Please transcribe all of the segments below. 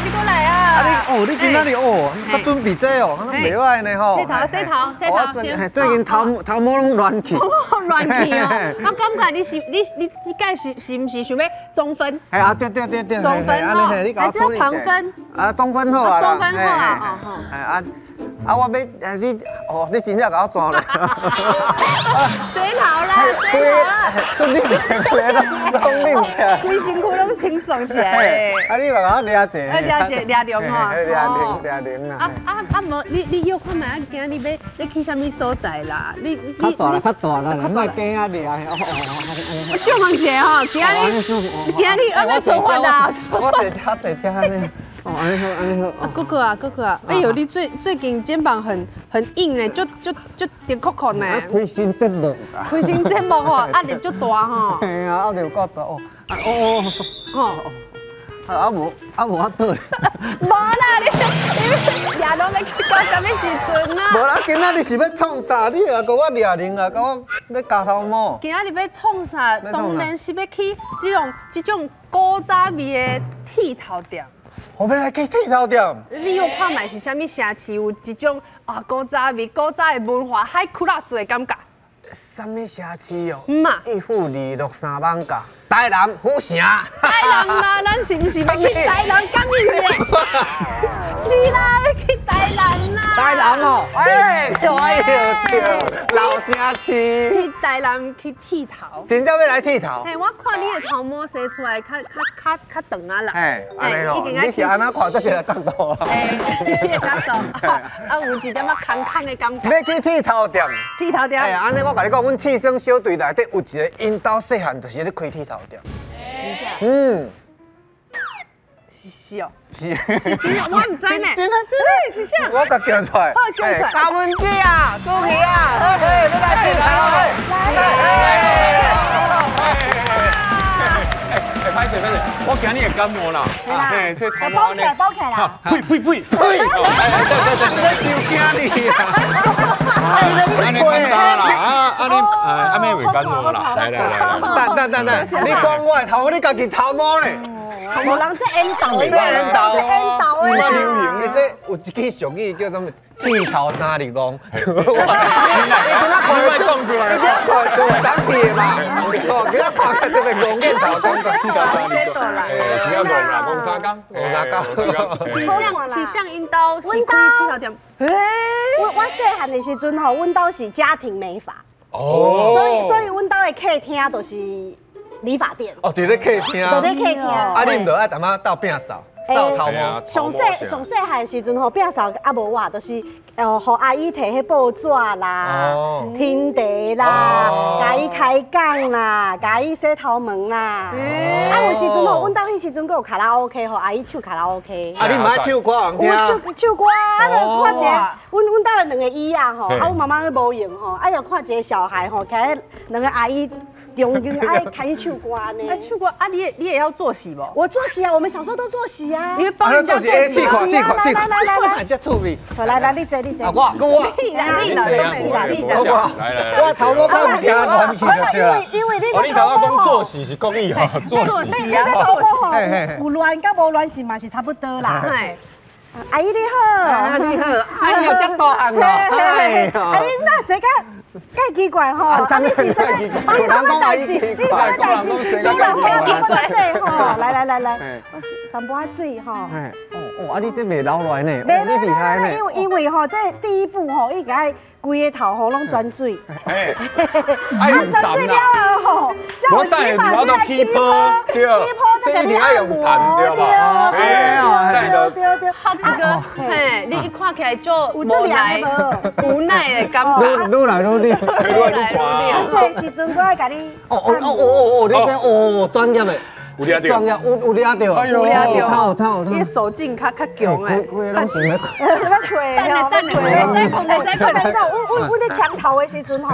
你过来啊！你今仔日搁准备这哦，安尼袂歹呢吼。洗头先。最近头毛拢乱去。乱去哦！我感觉你这届是唔是想要中分？哎啊，对。中分吼，还是要旁分？啊，中分好啊。中分好啊，我要你真正甲我抓咧。洗头啦，做你拢你啊，规身躯拢清爽起来。你甲我掠者。掠着吼。掠零啦。无你约看卖，今日要去啥物所在啦？较大啦，你莫惊啊掠。我就问一下吼，今日要出发啦？我在家呢。安尼好。哥哥啊！哎呦，你最近肩膀很硬呢，就直扣扣呢。开心节目。开心节目吼，压力足大吼。嘿啊，压力够大哦。无法倒。无啦，你夜拢要去到啥物时阵啊？无啦，今仔日是要创啥？你啊，甲我掠零啊，甲我要加头毛。今仔日要创啥？当然是要去这种古早味的剃头店。我要来去剃头店。你有看卖是啥物城市有这种古早味、古早的文化海酷拉斯的感觉？啥物城市哦？嘛，一户263万价，台南府城。台南啦，咱是不是要去台南讲一下？是啦，要去台南啦。台南哦，对，老城市。去台南去剃头。真正要来剃头？嘿，我看你的头毛洗出来较长啊啦。嘿，安尼哦，你是安怎看这个角度啊？这个角度，有一点仔空的感觉。要去剃头店。剃头店。哎呀，安尼我甲你讲，阮气生小队内底有一个因兜细汉就是咧开剃头店。真正？是哦。是真的，我唔知呢。真的，是啥？我甲叫出来。叫出来。大文姐啊，朱皮啊，你来剃头。拍水，我今日感冒啦，这头毛呢，包起来，呸！对，安尼简单啦，安尼袂感冒啦，来，等，你讲我的头，你家己头毛呢？无人这缘投，缘投，的嘛流行的这有一句俗语叫做剃头三日公。你莫讲出来，当铁嘛，其他看这个公镜头讲剃头三日公。只要讲啦，讲三工，是像因兜是开剃头店。我细汉的时阵吼，阮兜是家庭美发，所以阮兜的客厅都是理发店。哦，伫咧客厅。伫咧客厅。啊，你唔着爱淡仔斗摒扫头毛。上细汉的时阵吼，摒扫啊无我，就是互阿姨摕迄报纸啦、天地啦，甲伊开讲啦，甲伊洗头毛啦。有时阵吼，阮兜迄时阵阁有卡拉 OK 吼，阿姨唱卡拉 OK。你唔爱唱歌人听？唱歌，看一个，阮兜的两个姨啊吼，阮妈妈咧无用吼，就看一个小孩吼，徛两个阿姨。中爱开始唱歌呢。唱歌啊，你也要做戏不？我做戏啊，我们小时候都做戏啊。你会帮人家做戏？来，这趣味。来，你坐。我。你来。我头毛看唔听乱去就对啦。因为你头毛讲做戏是故意哈，做戏啊，做戏。有乱甲无乱是嘛是差不多啦。阿姨你好。你好，哎呀，真大汉哦。阿姨那谁个？介奇怪吼，啊你是啥？你什么代志？你什么代志？中人话听不对吼，来，我是淡薄仔水吼。啊你这袂老乱呢，你厉害呢。因为吼，这第一步吼，伊该规个头吼拢转水。转水了吼，我等下我都起泡，对，这一定要用痰，对吧？对。好这个，嘿，你一看起来就无奈的感觉。愈来愈厉害，细时阵我爱甲你。你这专业的。有抓到，有抓到，哎呦，有抄，你手劲较强诶，咱是要，等下，再困，阮咧墙头的时阵吼，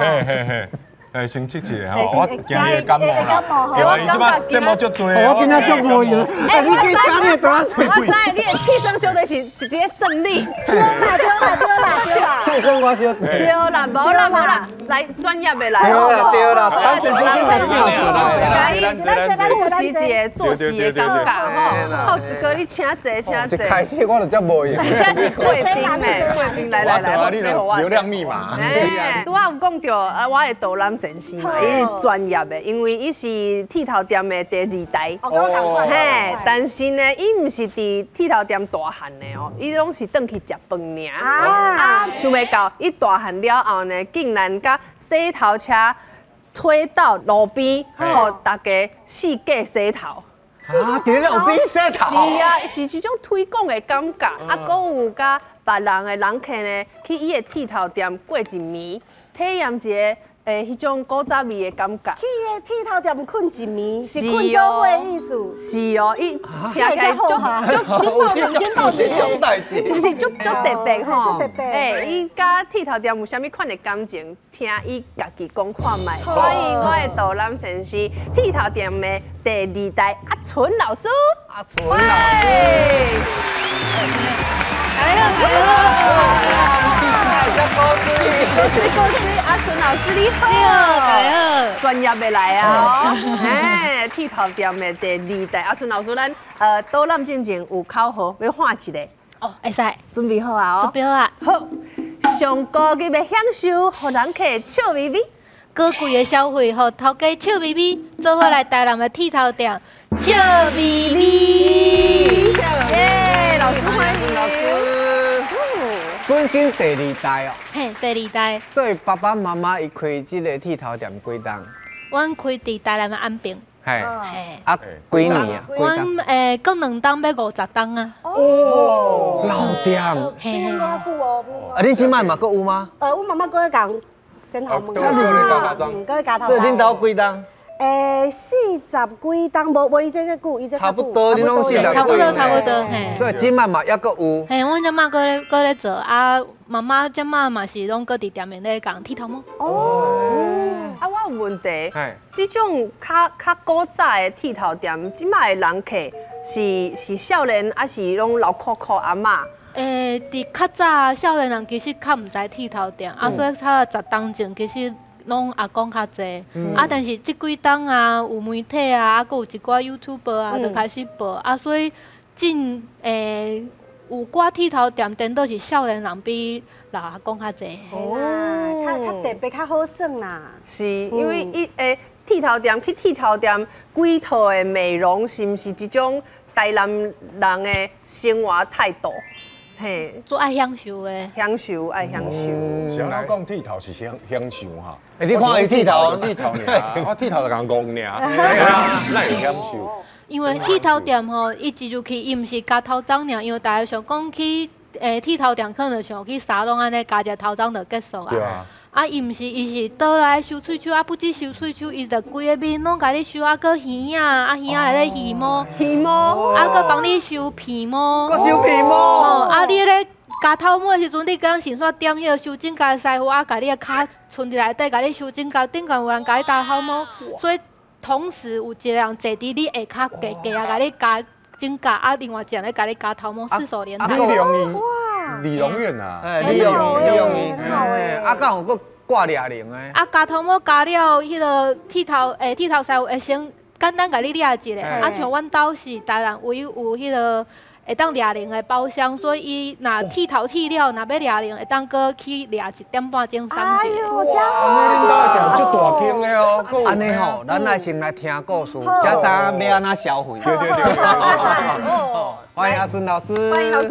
先切一下吼，我今日感冒啦，对啊，伊即摆节目足多我今仔足无用，哎，你去请你多少我知你的气声小的是一个胜利。对啦，气声我小。对啦，无啦，来专业的来。对啦，反正复习一个做事的感觉吼，好一个你请坐。一开始我就遮无用。人家是贵宾呢，贵宾来，你的流量密码。哎，拄仔有讲到啊，我的导览先生嘛，伊是专业的，因为伊是剃头店的第2代。嘿，但是呢，伊唔是伫剃头店大汉的哦，伊拢是转去食饭尔。啊，想袂到，伊大汉了后呢，竟然甲洗头车推到路边，互大家四界洗头。啊，伫咧路边洗头。是啊，是一种推广的感觉。啊，佫有甲别人的人客呢，去伊的剃头店过一暝，体验一个迄种古早味的感觉。去个剃头店困一暝，是困做伙的意思。是哦，伊听起来这种代志，是不是足特别吼？足特别。哎，伊甲剃头店有啥物款的感情？听伊家己讲看卖。欢迎我的导览先生，剃头店的第2代阿纯老师。阿纯老师。来了。阿纯老师你好，专业的来啊！哎，剃头店的第2代，阿纯老师，咱导览进前有考核要换一个哦，会使，准备好啊？准备好啊！好，上高级的享受，互人客笑眯眯，高贵的消费，互头家笑眯眯，做伙来台南的剃头店笑眯眯。耶，老师欢迎老师。本身第2代哦。嘿，第2代。所以爸爸妈妈伊开这个剃头店几档？阮开伫台南的安平。嘿。嘿。啊，几年啊？阮搁2档要50档啊。哦。老店。嘿嘿。啊，恁即摆嘛搁有吗？阮妈妈搁在讲真好问。这里搁在加头。所以恁兜几档？40几档，无伊这久，伊这差不多，你拢40几。差不多，嘿。所以即摆嘛抑搁有。嘿，阮即摆搁咧做啊，妈妈即摆嘛是拢搁伫店面咧讲剃头毛。哦。啊，我有问题，这种较古早的剃头店，即摆的人客是少年，还是拢老酷酷阿嬷？伫较早少年人其实较毋知剃头店，啊，所以差10档前其实。拢阿公较济，啊，但是即几档啊，有媒体啊，啊，佮有一寡 YouTuber 啊，就开始报，啊，所以有寡剃头店，颠倒是少年人比老阿公较济。哦，较特别，较好耍啦。是因为剃头店去剃头店，几套的美容是毋是一种台南人的生活态度？嘿，做爱享受的，爱享受。先来讲剃头是享受哈。你看伊剃头尔，我剃头就讲讲尔，那会享受。因为剃头店吼，伊一入去，伊毋是加头章尔，因为大家想讲去剃头店可能想去沙龙安尼加一个头章就结束啊。啊，伊毋是，伊是倒来修喙鬚，啊，不止修喙鬚，伊就规个面拢甲你修啊，搁耳啊，啊耳啊内底耳毛，啊，搁帮你修皮毛，搁修皮毛。哦，啊，你咧加头毛的时阵，你敢先煞点迄个修指甲的师傅，啊，甲你的骹伸伫内底，甲你修指甲，顶间有人甲你打头毛，所以同时有一个人坐伫你下骹夹啊，甲你加指甲，啊，另外一个人咧甲你加头毛，四手连弹。理容院啊，理容院，啊，敢有搁挂哑铃的。啊，加头毛加了，迄个剃头师傅会先简单甲你抓一下，啊，像阮兜是台南唯有迄个会当抓铃的包厢，所以伊若剃头剃了，若要抓铃，会当搁去抓1点半钟3节。哎呦，真好！恁兜店足大间的哦。安尼吼，咱来先来听故事，才知要安怎消费。对。欢迎阿孙老师。欢迎老师。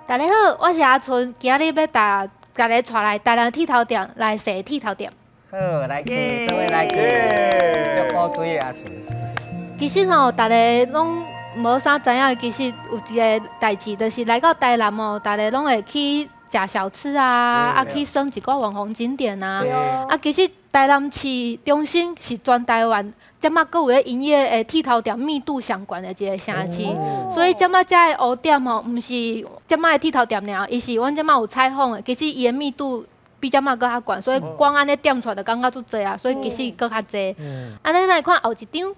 大家好，我是阿春，今日要大家带来台南剃头店来踅剃头店。好，来去，各位来去，足古锥的阿春。其实吼，大家拢无啥知影，其实有一个代志，就是来到台南哦，大家拢会去食小吃啊，啊去耍一寡网红景点啊。啊，其实台台南市中心是全台湾，即马阁有咧营业诶剃头店密度上悬的一个城市，所以即马遮的黑点吼，毋是即马的剃头店尔，伊是阮即马有采访的，其实伊的密度比即马阁较悬，所以光安尼点出来就感觉足济啊，所以其实阁较济。安尼来看后一张。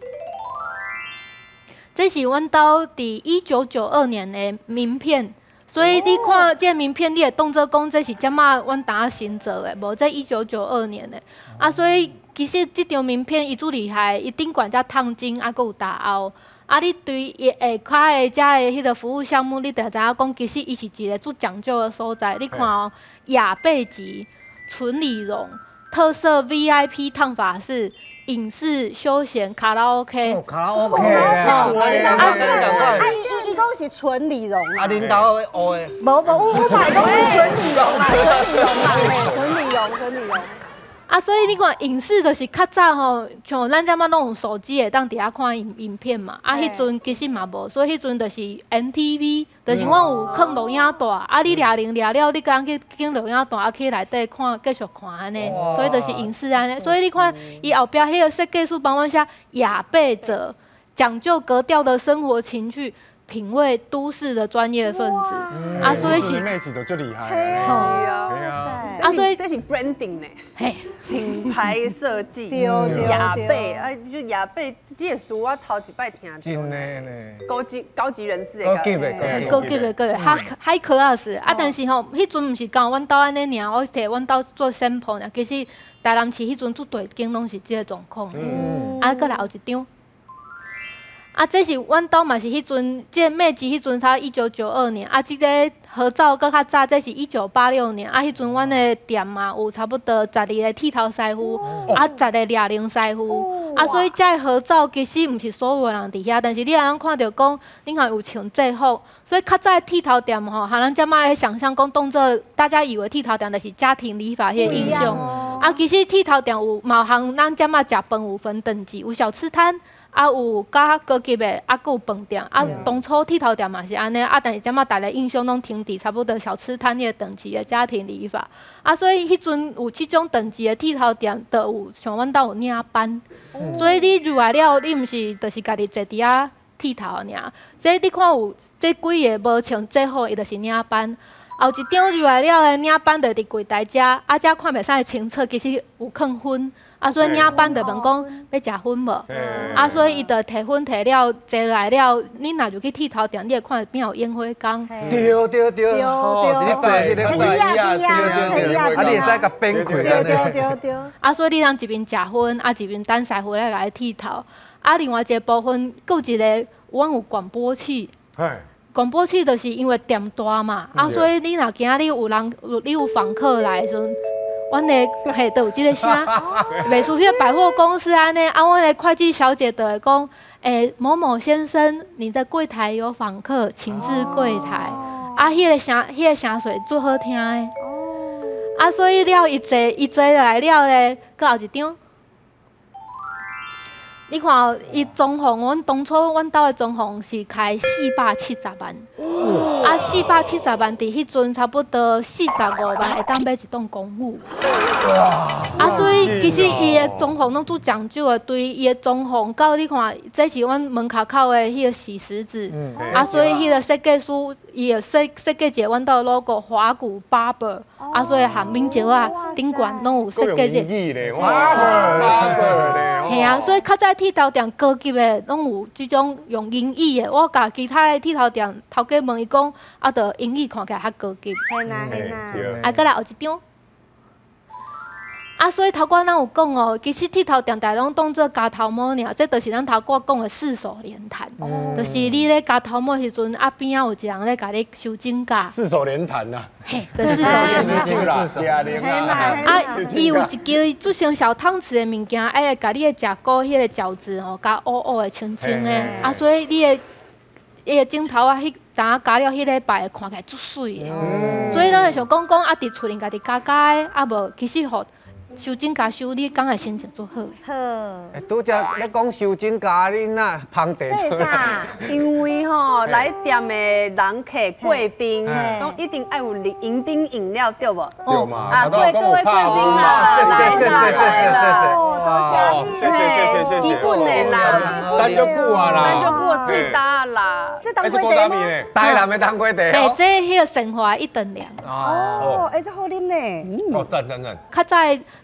这是阮兜伫1992年的名片，所以你看这名片，你会当作讲这是即马阮当新做的，无这1992年的。啊，所以其实这张名片伊足厉害，伊顶悬才烫金，啊，阁有打凹。啊，你对伊下骹的遮的迄个服务项目，你就知影讲，其实伊是一个足讲究的所在。你看哦，雅贝级、纯理容、特色 VIP 烫发室。影视、休闲、卡拉 OK， 卡拉 OK， 伊讲是纯理容啊，领导会学的，无，我买讲是纯理容啦，纯理容。啊，所以你看影视就是较早吼，像咱遮马拢用手机会当伫遐看影片嘛。啊，迄阵其实嘛无，所以迄阵就是 MTV， 就是阮有放录影带，啊，你掠了，你敢去放录影带，啊去内底看，继续看安尼。所以就是影视安尼。所以你看伊后壁迄个设计师帮阮写雅贝者，讲究格调的生活情趣。品味都市的专业分子啊，所以是妹子都最厉害啊，所以这是 branding 呢，嘿，品牌设计，雅贝，啊，就雅贝这个词我头一摆听到，真的呢，高级人士的，高级的，high class 啊，但是吼，迄阵毋是讲阮兜安尼尔，我摕阮兜做 sample 尔，其实台南市迄阵做大间拢是这个状况，啊，再来后一张。啊，这是阮兜嘛是迄阵，这妹子迄阵才1992年，啊，这个合照搁较早，这是1986年，啊，迄阵阮的店嘛有差不多12个剃头师傅，啊，10个掠零师傅，啊，所以这合照其实毋是所有人伫遐，但是你若通看到讲，你看有穿制服，所以较早的剃头店吼，和咱遮马咧想象讲当做大家以为剃头店就是家庭理发迄个印象，啊，其实剃头店有嘛和咱遮马食饭有分等级，有小吃摊。啊，有较高级的，啊，佫有饭店，啊，当初剃头店嘛是安尼，啊，但是即马大家印象拢停伫差不多小吃摊迄个等级的家庭理发，啊，所以迄阵有即种等级的剃头店，就有像阮兜有领班，所以你入来了，你毋是就是家己坐伫遐剃头尔，所以你看有这几个无穿制服，伊就是领班。后一张入来了的领班就伫柜台遮，啊，遮看袂使清楚，其实有放薰。啊，所以领班就问讲要食薰无？啊，所以伊就摕薰摕了，坐来了，你若入去剃头店，你会看边有烟火缸。对，你坐迄个啊，你会使甲变开对。啊，所以你通一边食薰，啊一边等师傅来甲你剃头。啊，另外一个部分，佫有一个，阮有广播器。广播器就是因为店大嘛，啊，所以你若今日你有访客来的时阵。阮的嘿都有即个声，袂输迄个百货公司安尼，啊，阮的会计小姐就会讲，某某先生，你的柜台有访客，请至柜台。啊，迄个声水最好听的。啊，所以了伊坐来了咧，搁后一张。你看，伊装潢，阮当初阮兜的装潢是开470万，啊，470万伫迄阵差不多45万会当买一栋公寓。啊，所以其实伊的装潢拢足讲究的，对伊的装潢到你看，这是阮门口口的迄个洗石子，啊，所以迄个设计师伊会设计一个阮兜的 logo 华古 barber， 啊，所以含面石啊顶悬拢有设计一个。嘿啊，所以较早剃头店高级的拢有即种用英语的，我甲其他的剃头店头家问伊讲，啊，着英语看起来较高级。嘿啦。啊，再来后一张。啊，所以头拄咱有讲哦，其实剃头店大拢当做夹头毛尔，这就是咱头拄讲的四手连弹，就是你咧夹头毛时阵，啊边仔有一人咧甲你修指甲。四手连弹呐。嘿，就四手连弹。啊，伊有一支做成小汤匙的物件，会甲你的食骨迄个饺子吼，甲乌乌的清清的，啊，所以你的伊的镜头啊，迄当加了迄礼拜看起来足水的。所以咱会想讲啊，伫厝里家己加的，啊无其实吼。收指甲收，你敢会心情足好。好。拄则咧讲收指甲，你哪芳茶出来？因为吼来店的人客贵宾，拢一定爱有迎宾饮料对不？对嘛？啊，各位贵宾啦，谢谢，基本的啦，等足久啊啦，等足久最大啦。这当归茶吗？台南的当归茶。哎，这迄个生活一顿凉。哦，哎，这好啉呢。哦，赞。较早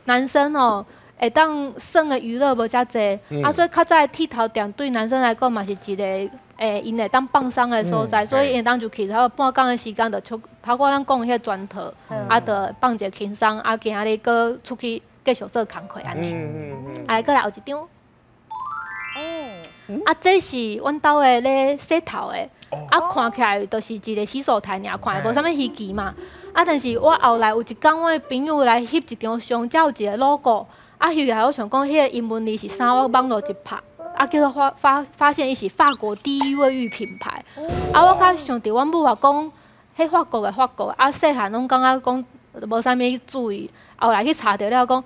男生哦，会当耍的娱乐无遮济，所以较早剃头店对男生来讲嘛是一个因会当放松的所在，所以因当就去头半工的时间就出头过咱讲的迄个砖头，就放一个轻松，今仔日搁出去继续做工课安尼。搁来后一张。这是阮兜的咧洗头的，看起来就是一个洗手台尔，看无啥物稀奇嘛。但是我后来有一天，我的朋友来翕一张相，才有一个 logo， 翕来我想讲，迄个英文字是啥？我网络一拍，叫做发现伊是法国第一卫浴品牌。我较想着阮母也讲，迄法国，细汉拢感觉讲无啥物注意，后来去查着了讲。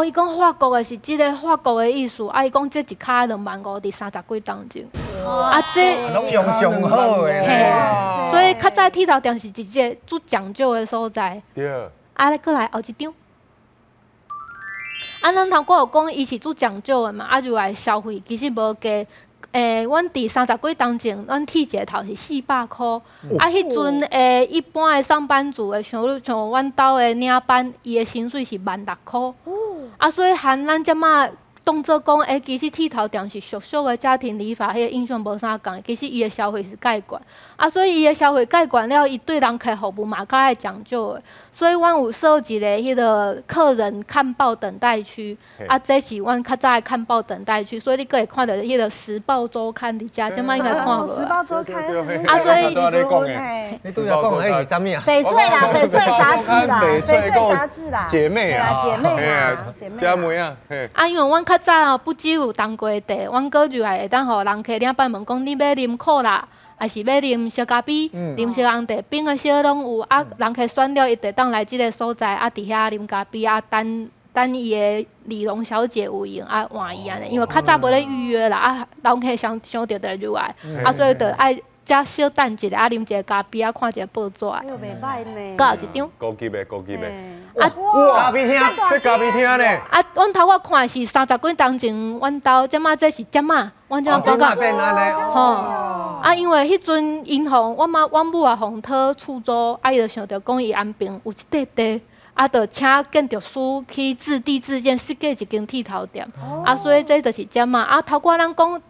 伊讲法国的是即个法国的意思，伊讲这一卡25000伫30几当钟，这拢用上好的。所以较早剃头店是一个最讲究的所在。对。搁来后一张。咱头拄有讲伊是最讲究的嘛，就来消费其实无价。阮伫30几当前，阮剃一个头是400块。迄阵一般的上班族的，像阮兜的领班，伊的薪水是16000块。所以含咱即马当做讲，其实剃头店是俗俗的家庭理发，迄个印象无啥共。其实伊的消费是介悬，所以伊的消费介悬了，伊对人客服务嘛较爱讲究的。所以阮有设一个迄个客人看报等待区，这是阮较早的看报等待区，所以你可会看到迄个《时报周刊》伫遮，即摆应该看无。时报周刊。所以你拄则讲的是啥物啊？翡翠啦，翡翠杂志啦，翡翠杂志啦，姐妹啊，姐妹啊，姐妹啊。因为阮较早不只有当归茶，阮搁就会当互人客领班问讲，你要啉可辣？还是要啉小咖啡、啉小红茶，冰的小拢有。人客选了，伊就当来即个所在，伫遐啉咖啡，等伊的理容小姐有闲，换伊安尼。因为较早无咧预约啦，人客想着就来入来，所以就爱才小等一下，啉一个咖啡，看一个报纸。哎呦，袂歹呢。搁后一张。高级的。咖啡厅，这咖啡厅呢？阮头我看是30几当前，阮兜即马这是即马，阮即马报告。因为迄阵银行，阮母也互讨出租，伊就想着讲伊安平有一块地，就请建筑师去自地自建设计一间剃头店，所以这就是即马。头拄咱讲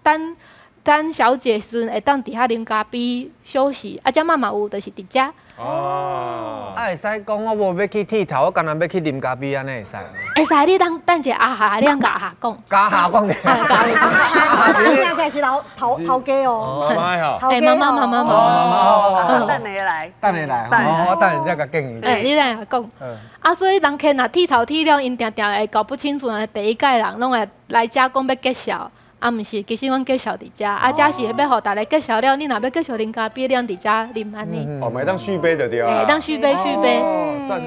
等小姐时阵会当伫遐啉咖啡休息，即马嘛有，就是伫遮。会使讲我无要去剃头，我干那要去啉咖啡安尼会使？会使，你等一下下，你甲下讲。甲下讲嘅。应该是头家哦。妈呀！妈妈。等你来。我等你再甲建议。你再讲。所以人客若剃头剃了，因定会搞不清楚，第一届人拢会来遮讲要介绍。毋是，其实阮介绍伫遮，遮是要互大家介绍了，你若要继续啉咖啡，咱伫遮啉安尼。咪当续杯就对啊。当续杯。赞。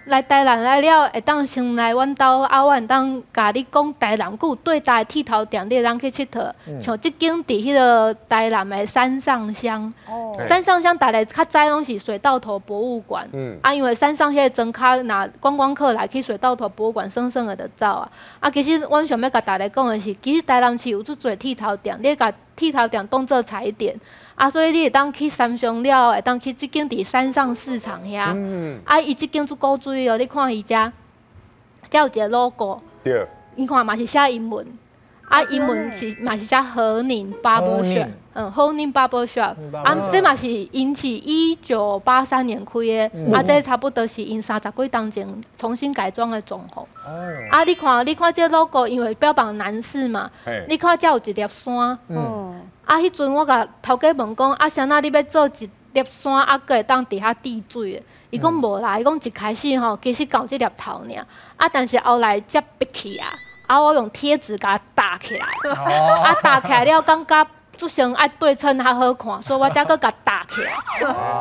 来台南来了，会当先来阮兜，我会当甲你讲台南有对台剃头店，你会当去佚佗。像即间伫迄个台南的山上乡，山上乡大家较早拢是水稻头博物馆。因为山上迄个庄脚，若观光客来去水稻头博物馆，省的就走啊。其实阮想要甲大家讲的是，其实台南市有做侪剃头店，你甲剃头店当做踩点，所以你会当去三商了，会当去即间伫山上市场遐，伊即间足古锥哦，你看伊遮，有一个 logo， 对，你看嘛是写英文，英文是嘛是写和宁 Barber Shop， 和宁 Barber Shop， 这嘛是因是1983年开的，这差不多是因30几当前重新改装的装潢。你看这 logo， 因为标榜男士嘛，你看这有一粒山，迄阵我甲头家问讲，谁那你要做一粒山，搁会当伫遐滴水的？伊讲无啦，伊讲一开始吼，其实搞这粒头尔，但是后来才逼起啊，我用贴纸甲它打起来，打起来了，感觉做成爱对称较好看，所以我才搁甲搭起来。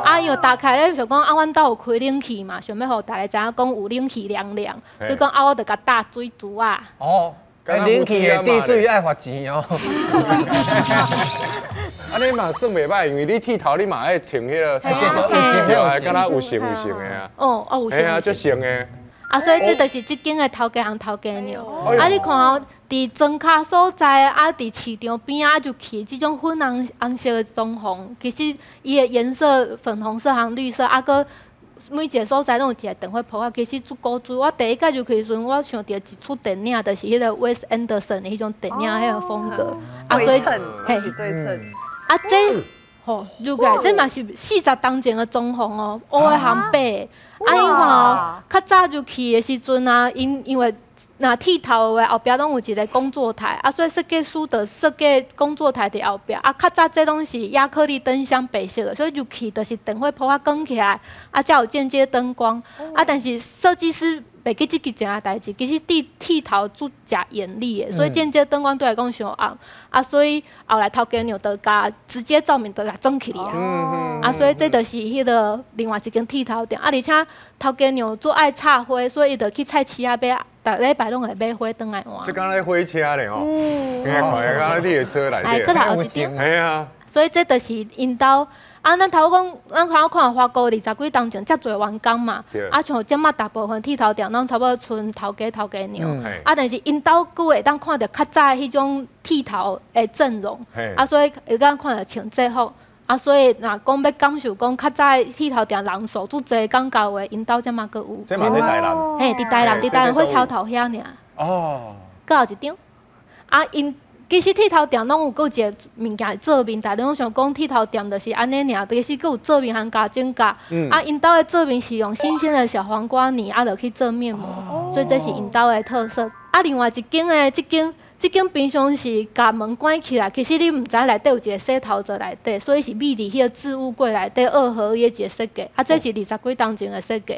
啊，因为搭起来咧，想讲啊，阮兜有开冷气嘛，想要互大家知影讲有冷气凉凉，所以讲啊，我就甲搭水珠啊。哦，冷气的滴水爱罚钱哦。啊，你嘛算袂歹，因为你剃头你嘛爱穿迄个，敢若有型的啊。哦，有型。哎呀，足型的。啊，所以这就是即间的头家行头家娘。啊，你看哦，伫庄卡所在，啊，伫市场边啊，就起即种粉红色的装潢，其实伊的颜色粉红色和绿色，啊，搁每一个所在拢有一个灯火铺啊，其实足古锥。我第一届就去时阵，我想到一出电影，就是迄个 Wes Anderson 的迄种电影迄个风格。啊，所以嘿，对称。啊，这吼，入来这嘛是40当前的装潢哦，乌的含白的。啊，因看哦，较早就去的时阵啊，因为若剃头的后壁拢有一个工作台，啊，所以设计师就设计工作台伫后壁。啊，较早这拢是亚克力灯箱白色的，所以入去就是灯火铺啊光起来，啊，才有间接灯光。啊，但是设计师袂记即件代志，其实剃头做假严厉的，所以间接灯光对来讲上红。啊，所以后来头家娘就甲直接照明就甲装起来啊。啊，所以这就是迄个另外一间剃头店。啊，而且头家娘做爱插花，所以伊就去菜市啊买，逐礼拜拢会买花灯来换。这刚才火车咧吼，看刚才你的车内底。哎，搁来有一张。哎呀。所以这就是因兜。啊，咱头讲，咱看华国20几当前，遮侪员工嘛。啊，像即马大部分剃头店，拢差不多剩头家娘。啊，但是因兜佫会当看到较早迄种剃头的阵容。啊，所以会当看到穿制服。啊，所以若讲要感受讲较早剃头店人数足侪讲究的，因兜即马佫有。即嘛伫台南。嘿，伫台南火车头遐尔。哦。佫有一张。啊，因。其实剃头店拢有一个物件做面，大家拢想讲剃头店就是安尼尔，其实佫有做面和加整甲。啊，因兜的做面是用新鲜的小黄瓜泥啊落去做面膜，所以这是因兜的特色。啊，另外一间的即间冰箱是甲门关起来，其实你毋知内底有一个洗头槽内底，所以是秘伫迄个置物柜内底2合一个设计。啊，这是20几当前的设计。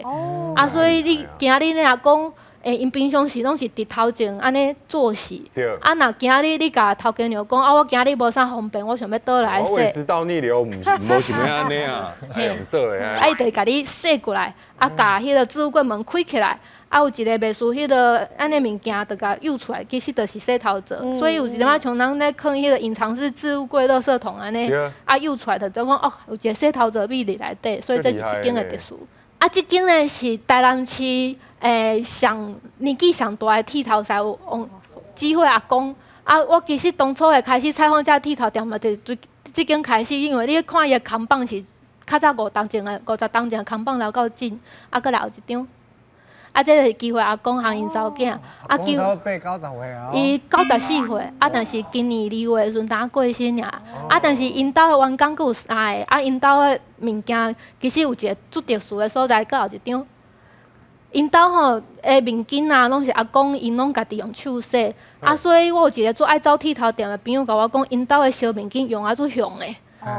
啊，所以你今日若讲。因平常时拢是伫头前安尼做事，啊，若今日你甲头家娘讲，啊，我今日无啥方便，我想要倒来洗。胃食道逆流，无想要安尼啊，用倒的啊。啊，伊就甲你洗过来，啊，甲迄个置物柜门开起来，啊，有一个袂输迄个安尼物件，就甲诱出来，其实就是洗头槽。所以有一点仔像咱咧放迄个隐藏式置物柜、垃圾桶安尼，啊，诱出来就讲哦，有一个洗头槽秘伫内底，所以这是一间的特殊。啊，这间呢是台南市年纪上大的剃头师有机会阿公啊，我其实当初会开始采访这剃头店嘛，就这间开始，因为你看伊的扛棒是较早50当前的扛棒留到近，啊，搁来有一张。啊，这是机会阿公和因查某囝，啊，叫8、90岁啊。伊94岁，啊，但是今年2月时阵刚过身尔，啊，但是因兜的员工佫有3个，啊，因兜的物件其实有一个足特殊的所在，佫有一张。因兜吼，面巾啊，拢是阿公因拢家己用手洗，啊，所以我有一个做爱走剃头店的朋友甲我讲，因兜的烧面巾用啊足凶的，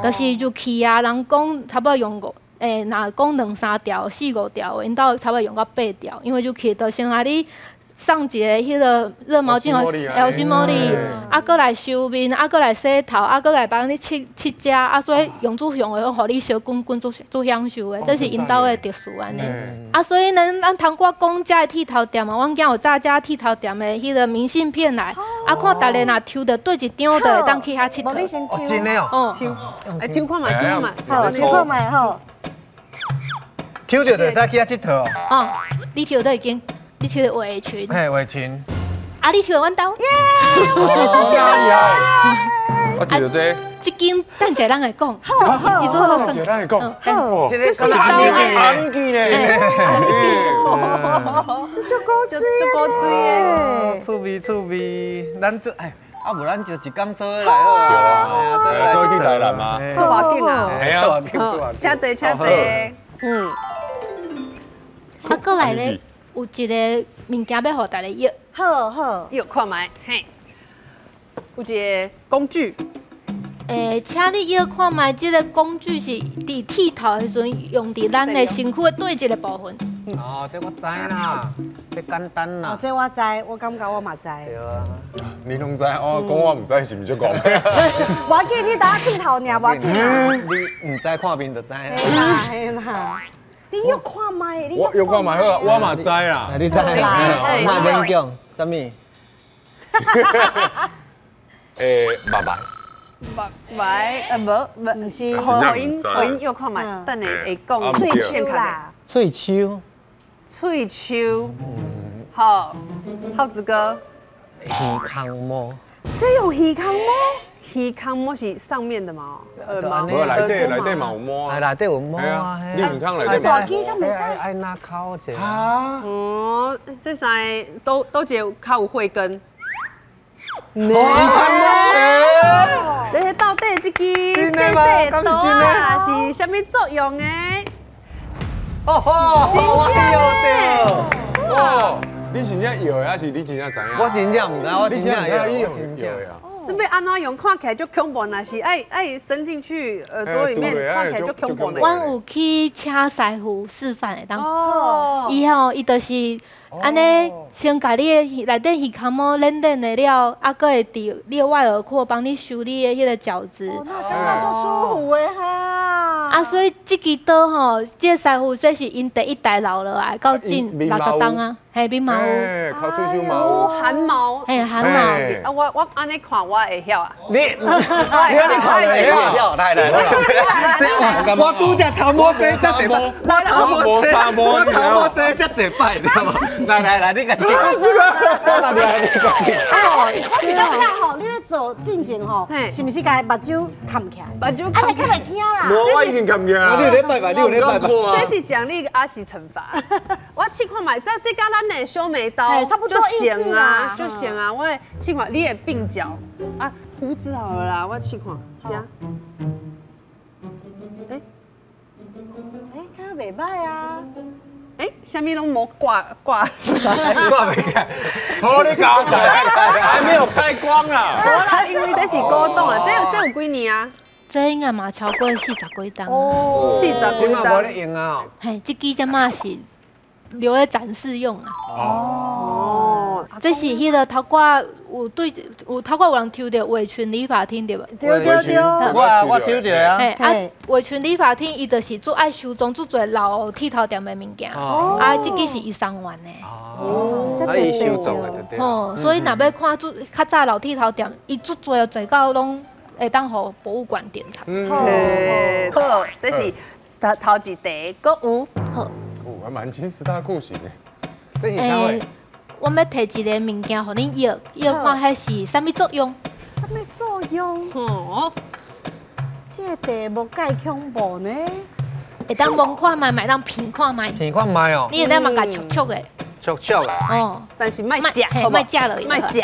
就是入去啊，人讲差不多用过。若讲2、3条、4、5条，因兜差不多用到8条，因为就去就先来你送一个迄个热毛巾哦，小心茉莉，啊，搁来收面，啊，搁来洗头，啊，搁来帮你切只，啊，所以用煮用的，互你烧滚滚，足享受的，这是因兜的特殊安尼。啊，所以咱通过讲遮的剃头店嘛，阮囝有炸遮剃头店的迄个明信片来，啊，看大家若抽到对一张，就会当去遐佚佗。哦，真的哦。抽看嘛，抽嘛，好，抽看嘛吼。抽到就使去遐佚佗哦。哦，你抽到已经，你抽到围裙。嘿，围裙。啊，你抽到阮兜。耶！我抽到这。这间等者咱来讲。好，你说好等者咱来讲。好，这个是哪年纪呢？这足高水耶！趣味，咱做哎。啊，无咱就一工做来好啊，做去台南嘛，做偌紧啊，系啊，请坐，请坐，啊，过来咧，有一个物件要互大家约，好，约看卖，嘿，有一个工具，请你约看卖，这个工具是伫剃头的时阵用伫咱的身躯的对一个部分。哦，这我知啦，这简单啦。这我知，我感觉我嘛知。对啊。你拢知，我讲我唔知是唔就讲。我记你打剃头尔，我记啦。你唔知看面就知啦。嘿啦，你又看麦，我又看麦好，我嘛知啦。你知？那免讲，什么？拜拜。白无，是好音又看麦，等下会讲喙秋啦。喙秋。喙秋。好，耗子哥。鱼康毛。这有鱼康毛？鱼康毛是上面的嘛？毛。无内底嘛有毛啊。内底有毛啊。你鱼康内底大鸡都袂使。爱拿口者。啊？哦，这三个都一个较有慧根。鱼康毛。你到底这支细细刀啊是啥物作用的？哦吼，我对对。哇，你真正摇的还是你真正知影？我真正唔知，我真正摇摇呀。这边安怎用？看起来就恐怖，那是爱伸进去耳朵里面，看起来就恐怖的。我有去请师傅示范的，当以后伊就是安尼，先把你的内底鱼康毛冷冷的了，啊，搁会伫你的外耳廓帮你修理的迄个角质。那感觉足舒服的哈。啊，所以这支刀吼，这师傅说是因第一代留落来，到近60档啊，嘿，面毛，靠喙秋毛，汗毛，嘿，汗毛。啊，我安尼看我会晓啊。你看会晓，来，我拄只头毛生只一摆，我头毛生只一摆，你知道吗？来，你个这个，我是感觉吼，你咧做进前吼，是毋是家目睭含起来？目睭啊，你较袂惊啦。我已经看见啊。你有咧拜拜，这是奖励还是惩罚？我试看嘛，这跟咱的修眉刀差不多意思啊，就行啊。我试看，你的鬓角啊，胡子好了啦，我试看这样。看袂歹啊。下面拢无挂，没看，好，你搞错，还没有开光啊。无啦，因为这是古董啊，这有几年啊？这应该嘛超过40几档。哦，40几档。无咧用啊。嘿，这支即嘛是留来展示用啊。哦，这是迄个头挂有头挂有人抽到围裙理发厅对无？对，我抽到啊。嘿，啊，围裙理发厅伊就是做爱收藏做侪老剃头店的物件，啊，这支是伊送完的。哦，可以收藏的对。哦，所以若要看做较早老剃头店，伊做侪到拢会当互博物馆典藏。好，这是头一题，搁有。好。哦，还蛮金石大故事的。这是啥货？我要摕一个物件，互你摇看，迄是啥物作用？啥物作用？哦，这个题目介恐怖呢？会当摸看卖，买当片看卖。片看卖哦。你会当嘛甲戳戳的。戳戳的。哦。但是卖食，嘿，卖食了。卖食。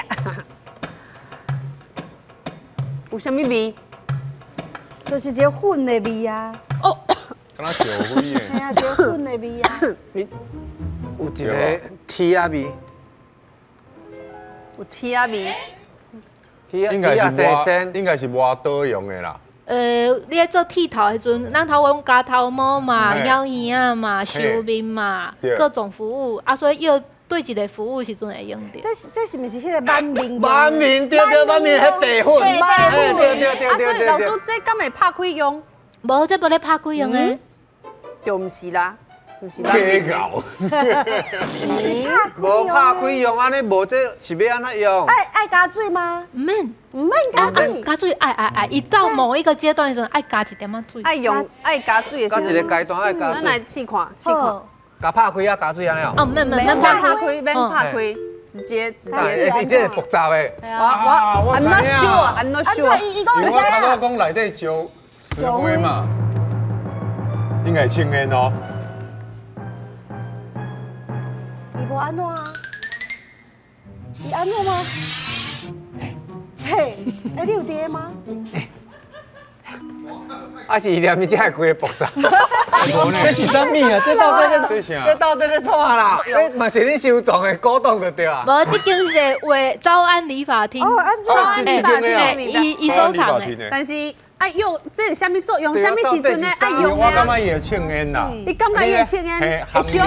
有啥物味？就是一个粉的味啊。哦。敢若酒味的。系啊，一个粉的味啊。有一个铁仔味。有铁仔味。应该是磨刀用的啦。你在做剃头的时阵，咱头用夹头毛嘛、撩耳啊嘛、修面嘛，各种服务啊，所以要对一个服务时阵会用到。这是毋是迄个满面？满面对，满面迄白粉。对。老师，这敢会拍开用？无，这无咧拍开用的。就毋是啦，毋是。假搞。无拍开用，安尼无这是要安怎用？爱加水吗？唔免加水。加水爱，伊到某一个阶段的时候爱加一点仔水。爱加水的时候。到一个阶段爱加水。咱来试看。甲拍开啊，加水安尼哦。哦，免拍开，直接。伊这是复杂的。我 I'm not sure。因为我头头讲内底招石灰嘛，应该清烟哦。伊无安怎啊？伊安怎吗？嘿，你有伫吗？啊是念伊只系规个复杂。这是啥物啊？这到底咧创啦？这嘛是你收藏的古董就对啊。无，这间是为招安理发厅。哦，安怎？理发厅伊收藏的。但是哎用这是虾米作用？虾米时阵呢？爱用我感觉伊会呛烟啦。你感觉伊会呛烟？会烧？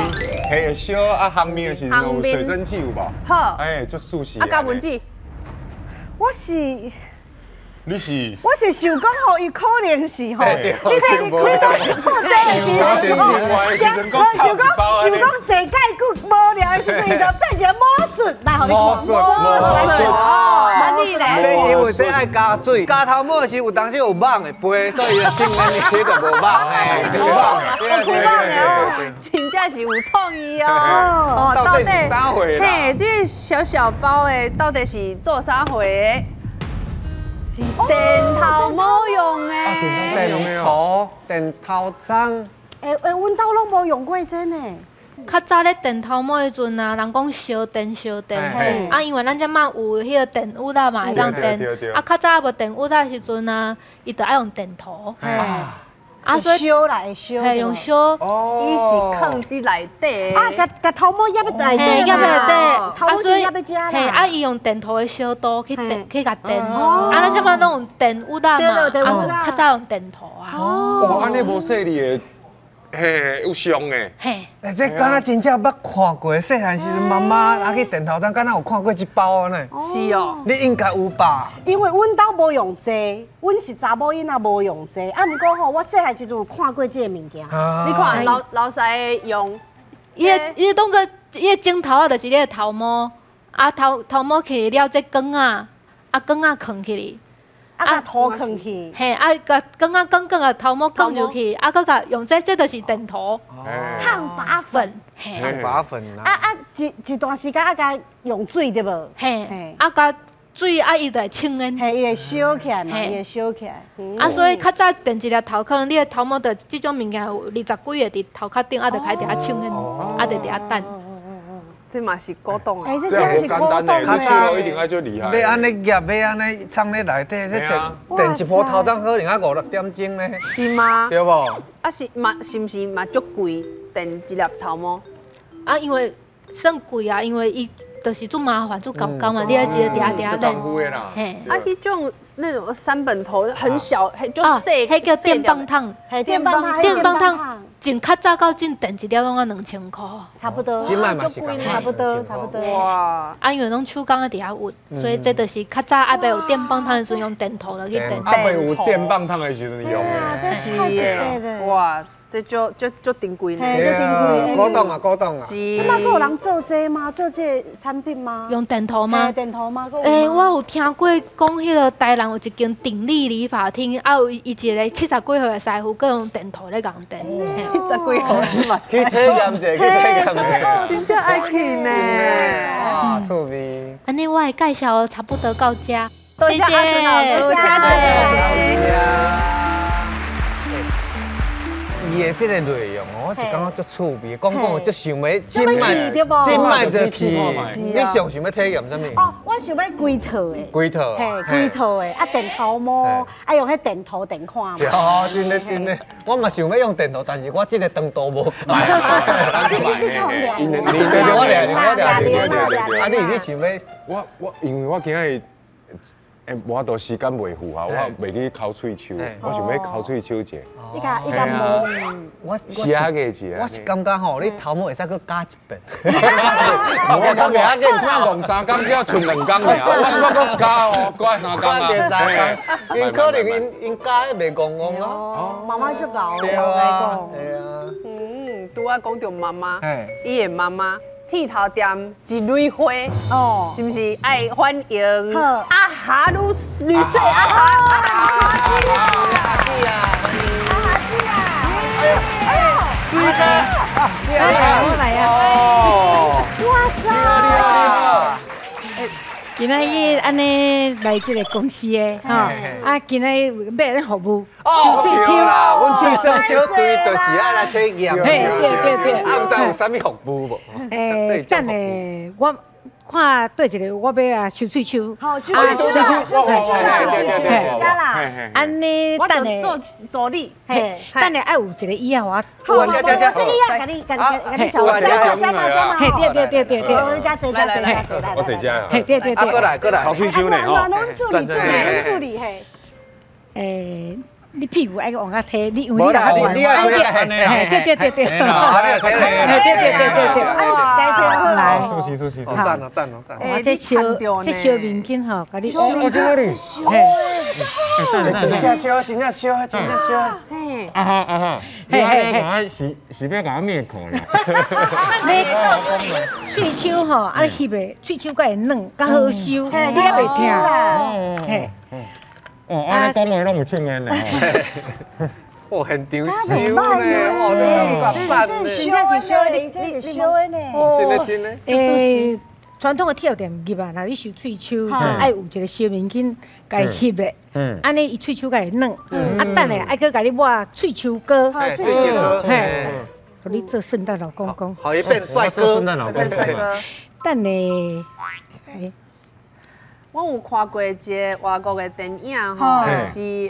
会烧啊！烘面的时阵有水蒸气有无？好。哎，足舒适。啊，加文字。我是。你是？我是想讲吼，伊可能是吼，你看你做这个时阵吼，想讲坐介久无聊的时阵，伊就变成魔术来互你看。魔术哦，那你咧？因为这爱加水，加头毛时有当时有网的飞，所以就青年你就无网诶，对，真正是有创意哦。到底是啥货啦？嘿，这小小包的到底是做啥货的？电头毛用的，电头针。阮兜拢无用过这呢。较早咧电头毛的阵啊，人讲烧电，啊，因为咱即马有迄个电捂啦嘛，会当电。啊，较早无电捂啦时阵啊，伊就爱用电头。啊，所以烧啦会烧，系用烧。哦，伊是放伫内底。啊，甲头毛压在内底，压在内底。头毛是压在遮啦。嘿，啊，伊用电头的烧刀去甲电。啊，咱即马拢用电捂啦嘛，啊，较早用电头啊。哇，安尼无细腻的，嘿，有伤的。嘿，这敢若真正捌看过，细汉时阵妈妈拿去电头针，敢若有看过一包安尼。是哦，你应该有吧？因为阮兜无用这，阮是查某囡仔无用这，啊，毋过吼，我细汉时阵有看过这个物件。你看老师用，伊个当作伊个镜头啊，就是你个头毛，啊头毛去了这光啊，啊光啊藏起哩。啊，头放去，嘿，啊，甲光啊光啊头毛放入去，啊，佮甲用这就是电头，烫发粉，嘿，烫发粉啊，一段时间啊，甲用水对无？嘿，啊，甲水啊，伊就会清烟，嘿，伊会烧起来嘛，伊会烧起来。啊，所以较早电一粒头，可能你的头毛的这种物件有20几个伫头壳顶，啊，就开伫遐清烟，啊，就伫遐等。这嘛是古董哎，的，这真是古董的。你去了一定爱就厉害。要安尼夹，要安尼藏咧内底，这电一波头针可能啊5、6点钟呢。是吗？对无？啊是嘛？是毋是嘛？足贵，电一粒头毛。啊，因为算贵啊，因为伊就是做麻烦，做搞嘛，你要一个嗲嗲的。嘿，啊，迄种那种3本头很小，就细，迄叫电棒烫，电棒烫。从较早到今电一粒拢啊2000块，差不多。今卖嘛是差不多。哇！啊，因为拢手工啊伫遐运，所以这就是较早啊，未有电棒烫的时阵用电头来去电。啊，未有电棒烫的时阵用的。这是耶！哇，这就顶贵呢。这顶贵。古董啊。是。即摆有人做这吗？做这产品吗？用电头吗？电头吗？我有听过讲，迄个台南有一间鼎力理发厅，啊有伊一个70几岁的师傅，佮用电头咧讲电。70几岁嘛，去体验者，真正爱去呢。哇，趣味。安尼我的介绍差不多到这，谢谢阿春老师，谢谢。伊的这个内容哦，我是感觉足趣味，讲足想要今卖就去。你上想要体验啥物？哦，我想要龟套的。龟套。嘿，龟套的，啊电头毛，啊用迄电头电看嘛。哦，真的，我嘛想要用电头，但是我这个长度无够。你啊，你想要？因为我今日。我都时间袂赴啊，我袂去烤喙鬚，我想要烤喙鬚者。伊甲毛，我写个字啊。我是感觉吼，你头毛会使搁加一遍。我较袂要紧，像弄3工只剩2工尔，我即摆搁加哦，搁3工啊。因可能因加袂戆戆啊。哦，妈妈足搞。对啊。拄仔讲到妈妈，伊的妈妈。剃头店一蕊花哦，是不是爱欢迎阿哈女士阿哈姐啊，是的，来呀！哇塞！今仔日安尼来这个公司的吼，啊，今仔日要来服务，哦，对啦，阮气生小队就是爱来体验，对，啊，唔知有啥物服务无？等下我看对一个，我要啊收喙鬚，好，收喙鬚，啦，安尼等下做助理，嘿，等下爱有一个椅啊，我好，这个椅啊，给你小加嘛，嘿，对，我加坐，我坐遮啊，嘿，对，过来，烤喙鬚呢吼，拢助理嘿。你屁股爱往下推，你因为你来玩，对，来，舒适，赞哦，这小面筋吼，甲你真正烧，嘿，啊，嘿，是要甲我灭口啦。你喙手吼，啊你翕的喙手甲会软，甲好收，你也袂疼，嘿。哦，安尼讲话拢有唱演嘞。哦，现场烧呢，哇，这是烧的，这是烧的呢。真的。传统的跳店入啊，若你收喙手，爱有一个烧面筋，甲伊翕的，安尼伊喙手甲会软，啊等下爱去甲你抹喙手膏，嘿，互你做圣诞老公公，好一变帅哥，圣诞老公公。等下，我有看过一个外国的电影吼，是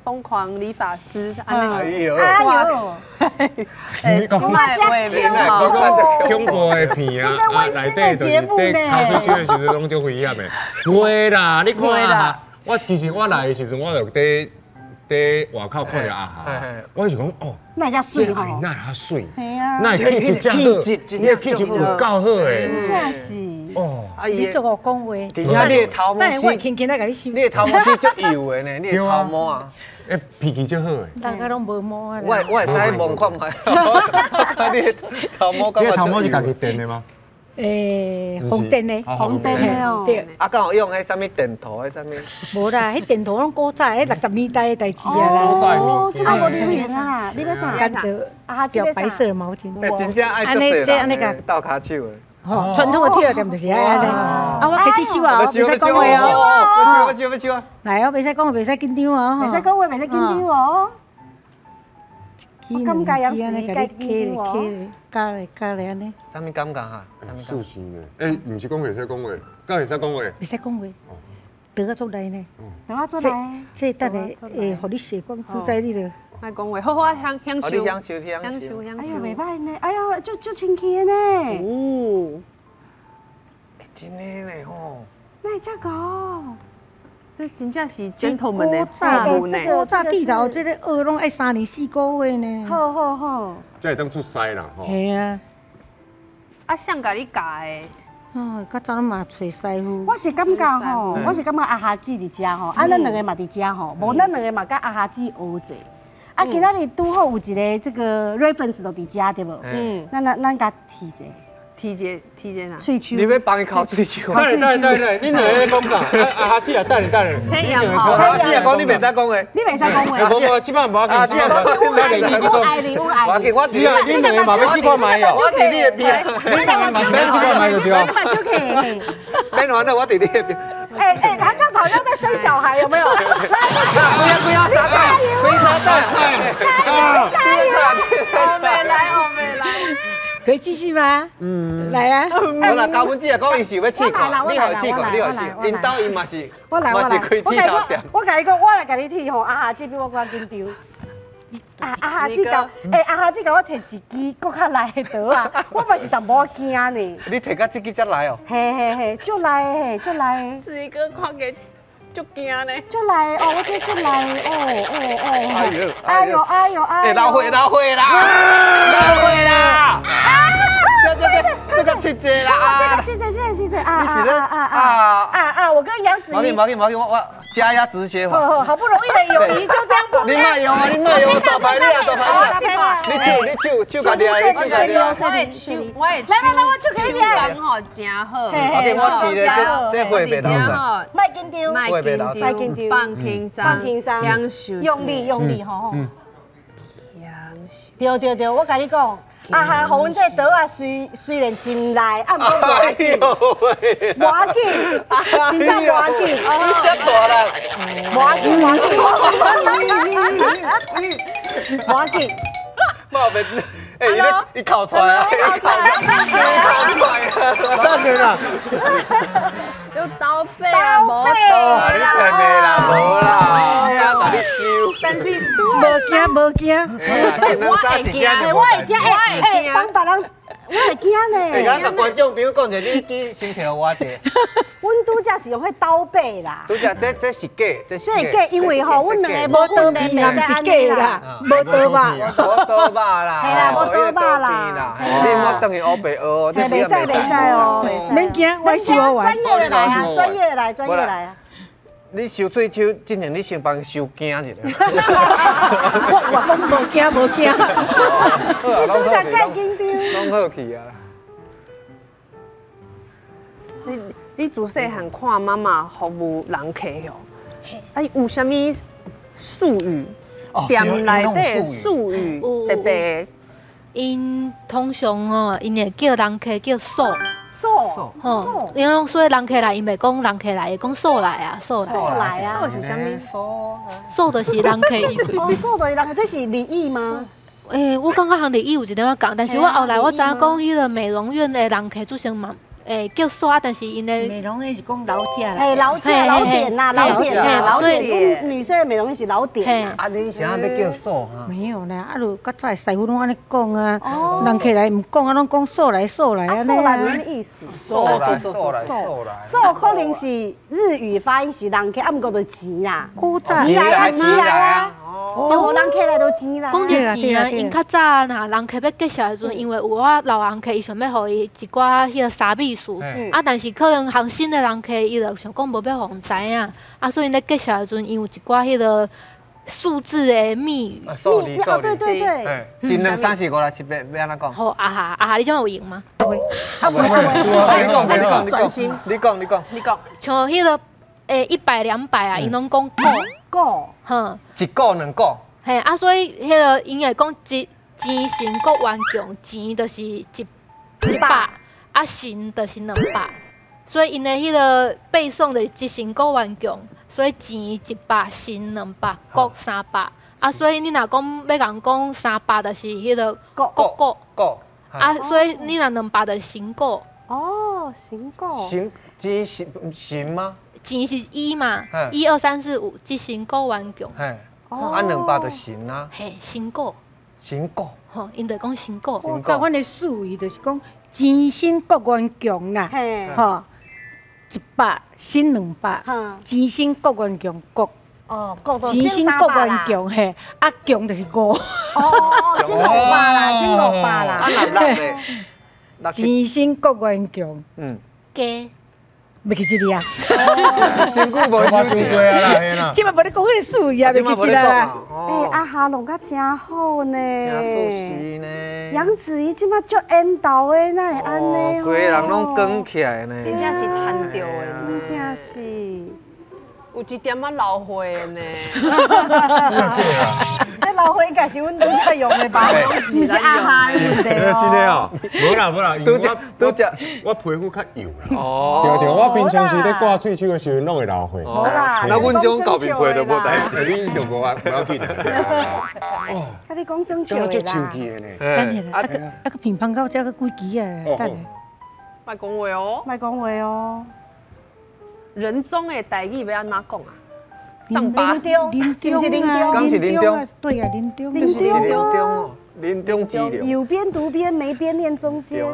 疯狂理发师安尼。哎呦，今麦画面吼，恐怖的片啊，内底就是在头水手的时阵拢足危险的。会啦，你看啊，其实我来的时阵，我就在外口看着啊哈，我就讲哦，那遮水吼，那遐水，系啊，那气质真好，你的气质有够好的，真正是。哦，你做我讲话，而且你的头毛是，轻轻来甲你收，你的头毛是足油的呢，你的头毛啊，脾气足好的，大家拢无毛啊。我会使摸看卖，你的头毛感觉，你的头毛是家己电的吗？红电的，红电的哦。对。啊，敢有用迄什么电图，迄什么？无啦，迄电图拢古早，迄60年代的代志啊啦。哦，这个无你用啊，你要啥？干得啊，条白色的毛巾。真正爱做这安尼个倒骹手的。吼，传统的跳店就是安尼。啊，我开始收啊，袂使讲话哦。要收。来哦，袂使讲话，袂使紧张哦。袂使讲话，袂使紧张哦。我感觉也是该紧张哦。加咧安尼。啥物感觉哈？舒适的。毋是讲袂使讲话，敢会使讲话？袂使讲话。倒啊做来呢。倒啊做来。这等下会，互你血光之灾你了。莫讲话，好好享受。享受。哎呀，袂歹呢，哎呀，就清气的呢。哦。真的嘞吼。那遮高。这真正是 gentleman 的服务呢。古早地头这个学拢爱3年4个月呢。好。才会当出师啦吼。系啊。啊，谁甲你教的？哦，较早咱嘛找师傅。我是感觉吼，我是感觉阿哈姊伫遮吼，啊，咱两个嘛伫遮吼，无咱两个嘛甲阿哈姊学者。啊，今仔日拄好有一个这个 reference 都伫遮对无？咱甲提者。提一下啥？喙手。你要帮伊烤喙手？对，你两个讲啥？啊哈姊啊，等你。啊哈姊啊，讲你袂使讲的。你袂使讲话。无，即摆无要紧。我爱你。我你两个嘛要试看卖哦。我伫你的边。你两个嘛要试看卖就对了。免烦恼，我伫你的边。哎，他这样子好像在生小孩，有没有？不要，非常赞。加油！我没来。可以继续吗？来啊！好啦，高文姐讲伊是要试看，你好试看，因兜伊嘛是开剃头店。我甲你讲，我来甲你剃吼，阿哈姊比我更紧张。阿哈姊甲，阿哈姊甲我摕一支搁较来的刀啊，我嘛是淡薄惊呢。你摕到这支才来哦？嘿，足来的。是一个看起足惊呢。足来哦，我这足来哦。哎呦！老火啦！这个切切啦！谢谢啊！我跟杨子怡，毛巾，我加压止血法。好不容易的友谊就这样破灭。你莫用，大牌你啊！你手甲抓，我手可以抓。刚好真好。我试咧，这会袂流产。莫紧张，放轻松，享受，用力吼。对，我甲你讲。啊哈，互阮这刀啊，虽然真来，啊，无要紧，无要紧，真正无要紧。你遮大啦，无要紧。冇别，你考出来啊！当然啦，有刀背啊，无刀你骗的啦，无啦，我甲你收。但是无惊。我会惊，帮别人，会惊呢。会甲观众朋友讲者，你去先调我者。阮拄则是用迄刀背啦。拄则这是假，这是假，因为吼，阮两个无刀片，袂使安尼啦，无刀吧？无刀吧啦，系啦，无刀吧啦。你莫等于学白学哦，袂使哦，袂使。免惊，我收完。专业的来啊，专业来，专业来啊。你收喙手，真正你先帮收惊一下。我讲无惊无惊。拄则盖紧张。拢好去啊。你自细汉看妈妈服务人客哦，哎，有啥物术语？店内底术语特别。因通常哦，因会叫人客叫嫂，嫂，因拢说人客来，因袂讲人客来，会讲嫂来啊，嫂来啊。嫂是啥物？嫂就是人客意思。哦，嫂就是人客，这是礼仪吗？我感觉行礼仪有一点仔讲，但是我后来我知影讲，迄个美容院的人客主先嘛。叫刷，但是因的美容院是讲老姐啦，嘿，老姐老点呐，老点呐，老点。女生的美容院是老点。啊，你想要叫嫂哈？没有啦，啊，就较早师傅拢安尼讲啊，人客来唔讲啊，拢讲嫂来嫂来安尼。嫂来有咩意思？嫂来。嫂可能是日语发音是人客，啊，毋过就钱啦。古早钱来啊。哦，人客来都钱啦。讲到钱啊，因较早呐，人客要介绍的时阵，因为有我老人客，伊想要互伊一寡迄个沙秘书，但是可能行新的人客，伊就想讲无要互知影，所以咧介绍的时阵，因有一寡迄个数字的密语。对。一两三四五六七八，要安怎讲？好啊哈，你今有赢吗？你专心。你讲。像迄个100、200啊，因拢讲个，哼，一个两个。嘿所以迄个因会讲钱神国元强，钱就是100，神就是200，所以因的迄个背诵的一神国元强，所以钱100，神200，国300。所以你若讲要人讲300，就是迄个国。所以你若200，就是神国。哦，神国。钱神吗？钱是1嘛，1、2、3、4、5，一神国元强。200就神啊。嘿，神国。神国。吼，因就讲神国。古早阮的术语就是讲钱神国元强啦，吼，100神200，钱神国元强国。哦，国都钱神国元强嘿，强就是5。神600啦，神600啦。6钱神国元强。加。袂记这个啊！真久无发伤多啊啦，嘿啦。即摆无咧讲迄个术语啊，袂记这啦。阿哈弄甲真好呢。真舒适呢。杨子怡即摆足缘投的，哪会安尼？规个人拢光起来呢。真正是赚到的，真正是。有一点仔老花的呢。这老花应该是阮拄则用的吧？不是阿哈的问题哦。真的哦，无啦，因为我皮肤较油啦。哦。对，我平常时咧挂喙手的时阵，拢会老花。无啦，那阮种厚面皮就无代。你就无要紧啦。哦。甲你讲生笑的啦。足清气的呢。等下啦，个乒乓球只个几支啊？等下。莫讲话哦。莫讲话哦。人中的台语要安怎讲啊？林中，是不是林中？刚是林中。对啊，林中。就是林中哦，林中治疗。有边读边，没边念中间。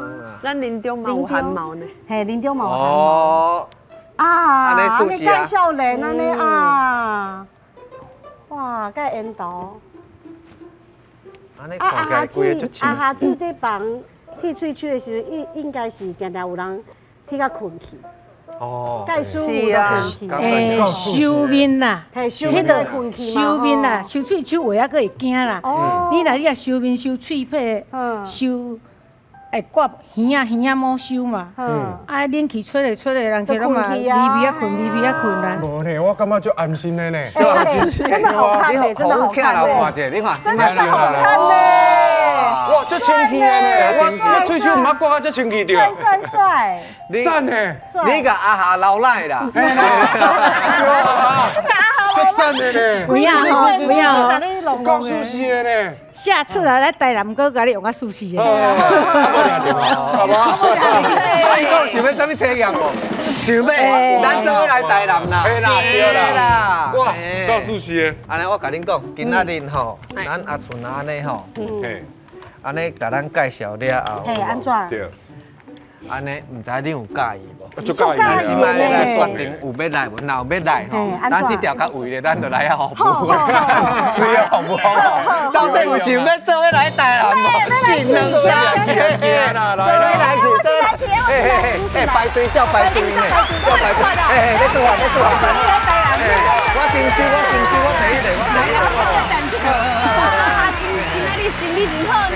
咱林中嘛有汗毛呢。嘿，林中嘛有汗毛。安尼介绍人安尼啊。哇，介缘投。阿哈姊在帮剃喙须的时候，应该是定定有人剃甲困去。哦，介舒服的困去。收面啦，迄个困去嘛。收面啦，收喙手话还佫会惊啦。你若收面、收喙皮、收挂耳仔毛收嘛。冷气吹咧，人客拢嘛微微啊困啦。无呢，我感觉足安心的呢。真的好看嘞，真的好看嘞。你看，真的是好看嘞。哇，足清气的呢！我喙手毋捌挂啊，足清气着。帅，赞呢！你甲阿下老赖啦。足赞的呢！不要，够舒适的呢。下次来台南，哥甲你用较舒适的。好吧。想要啥物体验无？想要，咱做来台南啦。对啦。哇，够舒适的。安尼我甲恁讲，今仔日吼，咱阿顺安尼吼。安尼甲咱介绍了后，嘿，安怎？对。安尼唔知你有介意无？就介意。咱即摆咧来决定有要来无，若有要来吼，咱这条较位咧，咱就来遐服务。需要服务好，到底有想要做伙来台南无？尽能做啦，来去，做，排队叫排队呢，叫排队，你做啊，你做啊，我先收，我第一个，我第一个。今仔日心情唔好。